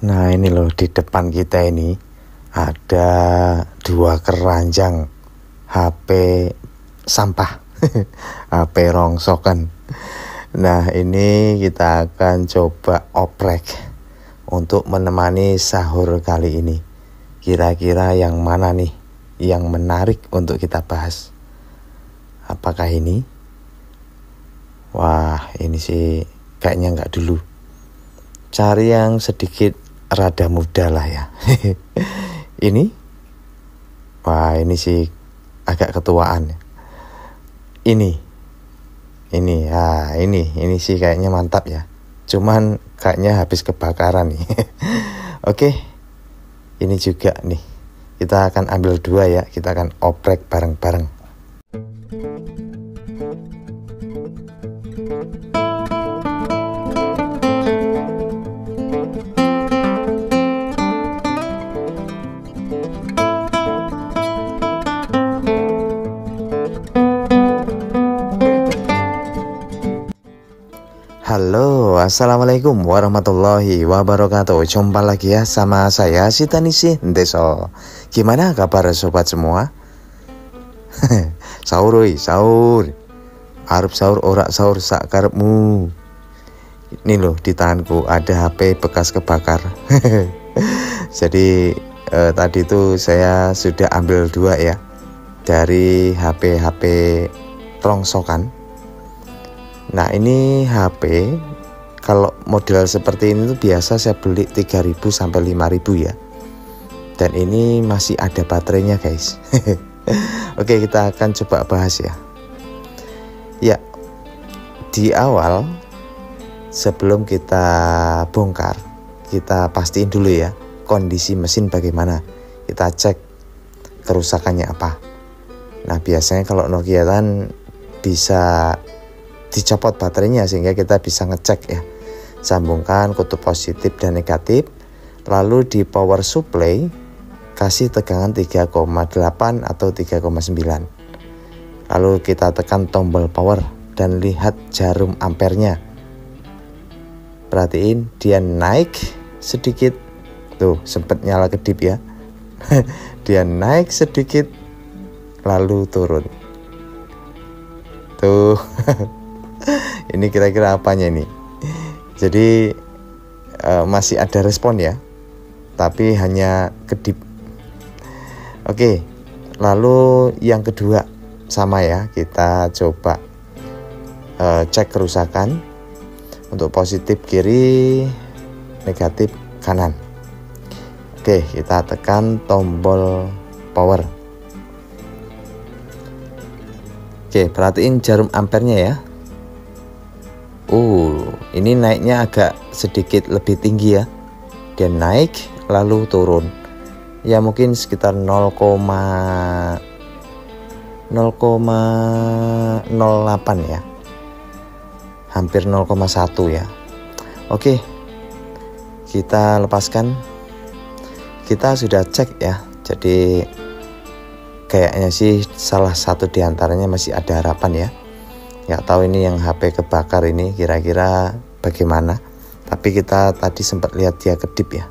Nah ini loh, di depan kita ini ada dua keranjang HP sampah HP rongsokan. Nah ini kita akan coba oprek untuk menemani sahur kali ini. Kira-kira yang mana nih yang menarik untuk kita bahas? Apakah ini? Wah ini sih kayaknya nggak dulu. Cari yang sedikit rada muda lah ya. Ini? Wah ini sih agak ketuaan. Ini sih kayaknya mantap ya. Cuman kayaknya habis kebakaran nih. Oke, ini juga nih. Kita akan ambil dua ya. Kita akan oprek bareng-bareng. Halo, assalamualaikum warahmatullahi wabarakatuh. Jumpa lagi ya sama saya Sitanisi Ndeso. Gimana kabar sobat semua? Sahur woi, sahur. Arep sahur ora sahur sak karepmu. Ini loh di tanganku ada HP bekas kebakar. Jadi tadi itu saya sudah ambil dua ya dari HP rongsokan. Nah ini HP kalau model seperti ini tuh biasa saya beli 3.000 sampai 5.000 ya. Dan ini masih ada baterainya guys. Oke, kita akan coba bahas ya. Ya, di awal sebelum kita bongkar, kita pastiin dulu ya kondisi mesin bagaimana. Kita cek kerusakannya apa. Nah biasanya kalau Nokia kan bisa dicopot baterainya sehingga kita bisa ngecek ya. Sambungkan kutub positif dan negatif, lalu di power supply kasih tegangan 3,8 atau 3,9. Lalu kita tekan tombol power dan lihat jarum ampernya. Perhatiin dia naik sedikit. Tuh sempat nyala kedip ya. Dia naik sedikit lalu turun. Tuh. Ini kira-kira apanya ini? Jadi masih ada respon ya, tapi hanya kedip. Oke, lalu yang kedua sama ya, kita coba cek kerusakan. Untuk positif kiri, negatif kanan. Oke, kita tekan tombol power. Oke, perhatiin jarum ampernya ya. Ini naiknya agak sedikit lebih tinggi ya. Dia naik lalu turun. Ya mungkin sekitar 0,08 ya. Hampir 0,1 ya. Oke. Kita lepaskan. Kita sudah cek ya. Jadi kayaknya sih salah satu diantaranya masih ada harapan ya. Nggak tahu ini yang HP kebakar ini kira-kira bagaimana. Tapi kita tadi sempat lihat dia kedip ya.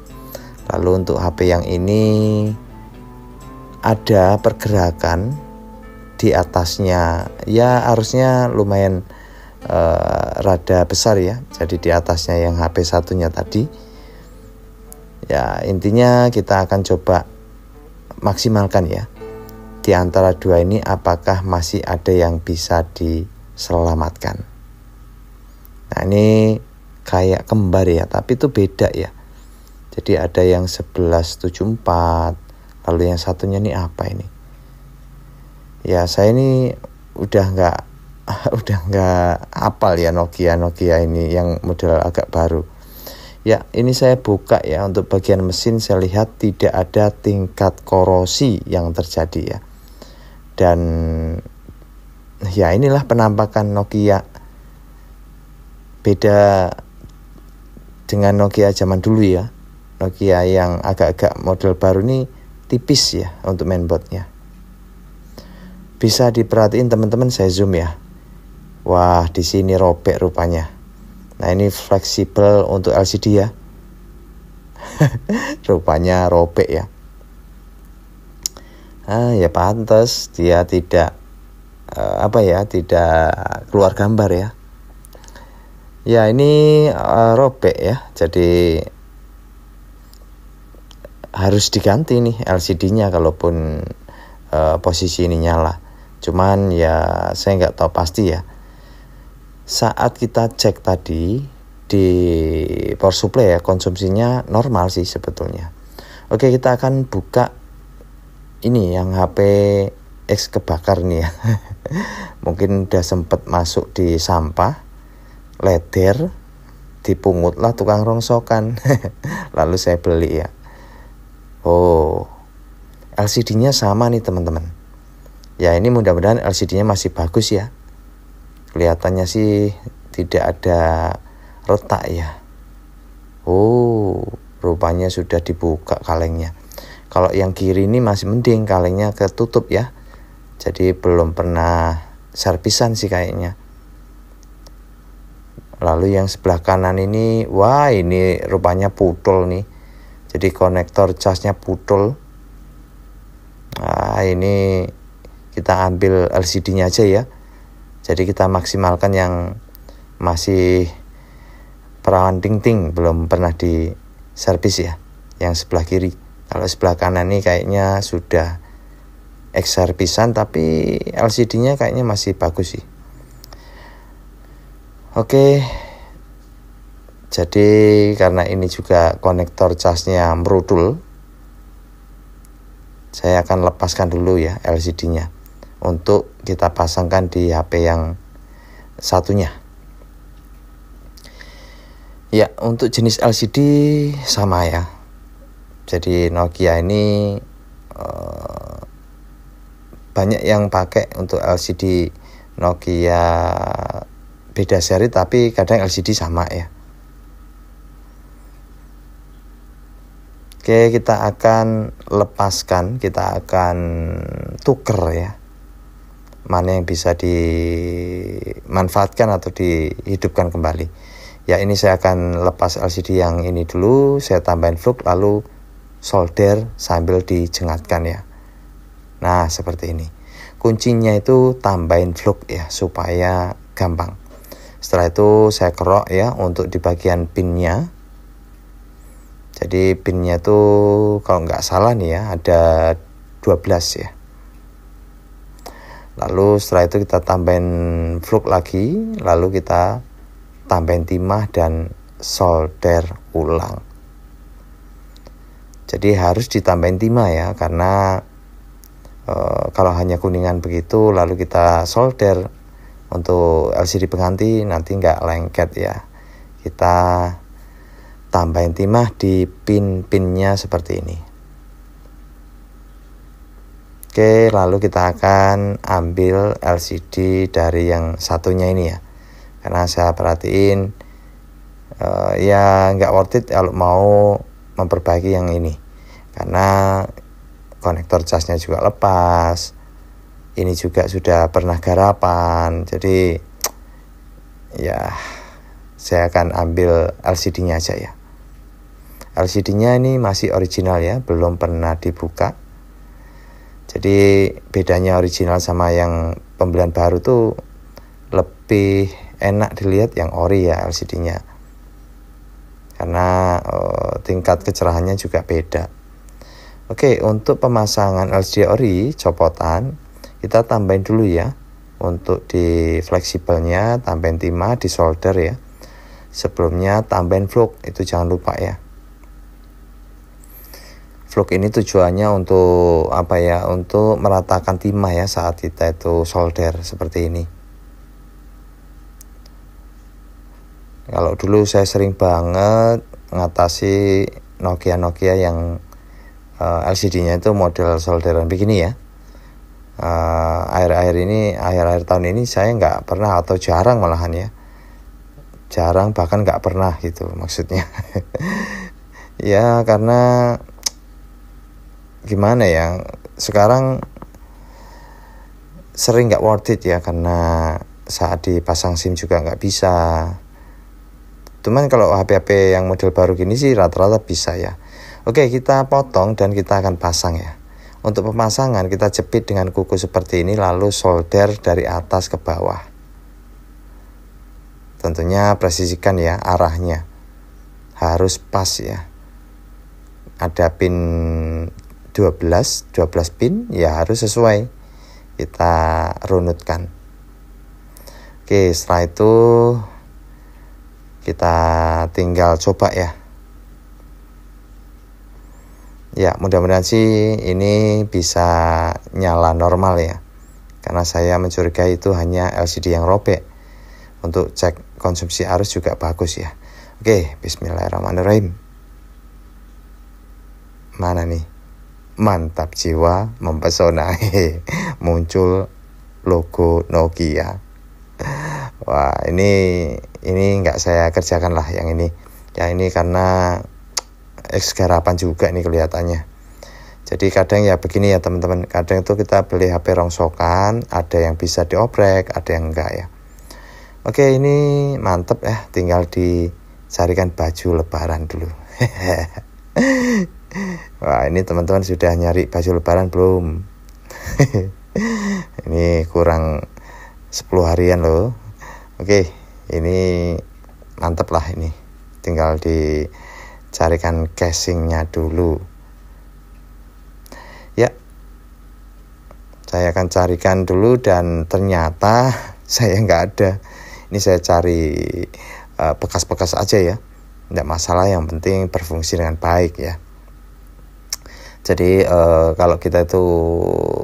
Lalu untuk HP yang ini ada pergerakan di atasnya. Ya harusnya lumayan rada besar ya. Jadi di atasnya yang HP satunya tadi. Ya intinya kita akan coba maksimalkan ya. Di antara dua ini apakah masih ada yang bisa diselamatkan. Nah ini kayak kembar ya, tapi itu beda ya. Jadi ada yang 1174, lalu yang satunya ini apa ini? Ya saya ini udah nggak hafal ya Nokia ini yang model agak baru. Ya ini saya buka ya, untuk bagian mesin saya lihat tidak ada tingkat korosi yang terjadi ya. Dan ya inilah penampakan Nokia. Beda dengan Nokia zaman dulu ya. Nokia yang agak-agak model baru ini tipis ya untuk mainboardnya. Bisa diperhatiin teman-teman, saya zoom ya. Wah, di sini robek rupanya. Nah, ini fleksibel untuk LCD ya. rupanya robek ya. Ya pantas dia tidak tidak keluar gambar ya. Ya ini robek ya, jadi harus diganti nih LCD-nya kalaupun posisi ini nyala. Cuman ya saya nggak tahu pasti ya. Saat kita cek tadi di power supply ya, konsumsinya normal sih sebetulnya. Oke, kita akan buka ini yang HP X kebakar nih ya. Mungkin udah sempet masuk di sampah, leder, dipungutlah tukang rongsokan. Lalu saya beli ya. Oh, LCD-nya sama nih teman-teman. Ya ini mudah-mudahan LCD-nya masih bagus ya. Kelihatannya sih tidak ada retak ya. Oh, rupanya sudah dibuka kalengnya. Kalau yang kiri ini masih mending, kalengnya ketutup ya. Jadi belum pernah servisan sih kayaknya. Lalu yang sebelah kanan ini, wah ini rupanya putul nih. Jadi konektor casnya putul. Nah ini kita ambil LCD-nya aja ya. Jadi kita maksimalkan yang masih perawan ting-ting, belum pernah di servis ya, yang sebelah kiri. Kalau sebelah kanan ini kayaknya sudah ex-servisan, tapi LCD-nya kayaknya masih bagus sih. Oke, jadi karena ini juga konektor casnya merudul, saya akan lepaskan dulu ya LCD-nya untuk kita pasangkan di HP yang satunya. Ya, untuk jenis LCD sama ya. Jadi Nokia ini banyak yang pakai untuk LCD Nokia beda seri, tapi kadang LCD sama ya. Oke, kita akan lepaskan, kita akan tuker ya. Mana yang bisa dimanfaatkan atau dihidupkan kembali. Ya ini saya akan lepas LCD yang ini dulu, saya tambahin flux lalu solder sambil dijengatkan ya. Nah seperti ini. Kuncinya itu tambahin flux ya supaya gampang. Setelah itu saya kerok ya untuk di bagian pinnya. Jadi pinnya itu kalau nggak salah nih ya ada 12 ya. Lalu setelah itu kita tambahin flux lagi, lalu kita tambahin timah dan solder ulang. Jadi harus ditambahin timah ya, karena kalau hanya kuningan begitu lalu kita solder untuk LCD pengganti nanti nggak lengket ya. Kita tambahin timah di pin-pinnya seperti ini. Oke, lalu kita akan ambil LCD dari yang satunya ini ya. Karena saya perhatiin ya nggak worth it kalau mau memperbaiki yang ini. Karena konektor casnya juga lepas. Ini juga sudah pernah garapan. Jadi ya saya akan ambil LCD-nya aja ya. LCD-nya ini masih original ya, belum pernah dibuka. Jadi bedanya original sama yang pembelian baru tuh lebih enak dilihat yang ori ya LCD-nya. Karena tingkat kecerahannya juga beda. Oke, untuk pemasangan LCD ori copotan kita tambahin dulu ya. Untuk di fleksibelnya tambahin timah, di solder ya. Sebelumnya tambahin flux, itu jangan lupa ya. Flux ini tujuannya untuk apa ya? Untuk meratakan timah ya saat kita itu solder seperti ini. Kalau dulu saya sering banget ngatasi Nokia yang LCD-nya itu model solderan begini ya. Akhir-akhir tahun ini saya nggak pernah atau jarang malahan ya. Jarang bahkan nggak pernah gitu maksudnya. Ya karena gimana ya, sekarang sering nggak worth it ya, karena saat dipasang SIM juga nggak bisa. Cuman kalau HP-HP yang model baru gini sih rata-rata bisa ya. Oke, kita potong dan kita akan pasang ya. Untuk pemasangan kita jepit dengan kuku seperti ini, lalu solder dari atas ke bawah. Tentunya presisikan ya, arahnya harus pas ya. Ada pin 12 pin ya, harus sesuai. Kita runutkan. Oke, setelah itu kita tinggal coba ya. Ya, mudah-mudahan sih ini bisa nyala normal ya. Karena saya mencurigai itu hanya LCD yang robek. Untuk cek konsumsi arus juga bagus ya. Oke, bismillahirrahmanirrahim. Mana nih? Mantap jiwa, mempesona. Muncul logo Nokia. Wah, ini nggak saya kerjakan lah yang ini. Ya ini karena garapan juga nih kelihatannya. Jadi kadang ya begini ya teman-teman, kadang itu kita beli HP rongsokan, ada yang bisa dioprek, ada yang enggak ya. Oke, ini mantep ya, tinggal dicarikan baju lebaran dulu. Wah, ini teman-teman sudah nyari baju lebaran belum? Ini kurang 10 harian loh. Oke, ini mantep lah ini. Tinggal dicarikan casingnya dulu. Ya, saya akan carikan dulu dan ternyata saya nggak ada. Ini saya cari bekas-bekas aja ya. Nggak masalah, yang penting berfungsi dengan baik ya. Jadi kalau kita itu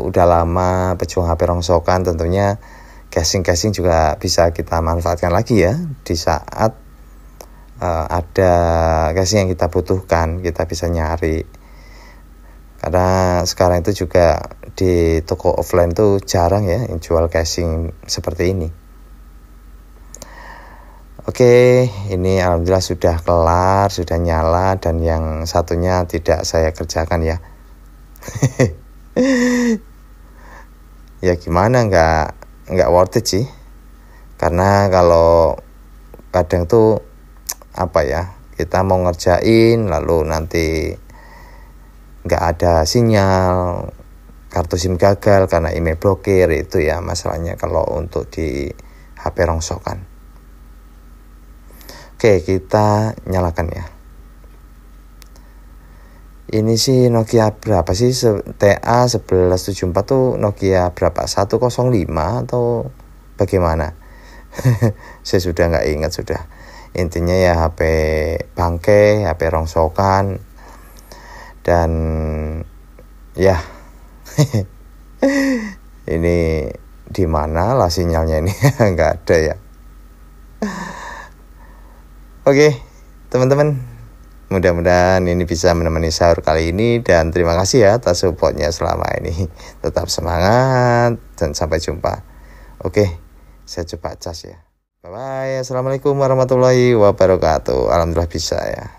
udah lama pejuang HP rongsokan, tentunya casing juga bisa kita manfaatkan lagi ya. Di saat ada casing yang kita butuhkan, kita bisa nyari. Karena sekarang itu juga di toko offline itu jarang ya yang jual casing seperti ini. Oke, ini alhamdulillah sudah kelar, sudah nyala, dan yang satunya tidak saya kerjakan ya. Ya gimana, nggak worth it sih. Karena kalau kadang tuh apa ya, kita mau ngerjain lalu nanti nggak ada sinyal, kartu SIM gagal karena email blokir, itu ya masalahnya kalau untuk di HP rongsokan. Oke, kita nyalakan ya. Ini sih Nokia berapa sih? TA 1174 tuh Nokia berapa? 105 atau bagaimana? Saya sudah nggak ingat sudah. Intinya ya HP bangke, HP rongsokan, dan ya ini di mana lah sinyalnya ini? Nggak ada ya. Oke, teman-teman, mudah-mudahan ini bisa menemani sahur kali ini, dan terima kasih ya atas supportnya selama ini. Tetap semangat dan sampai jumpa. Oke, saya coba cas ya. Bye bye. Assalamualaikum warahmatullahi wabarakatuh. Alhamdulillah bisa ya.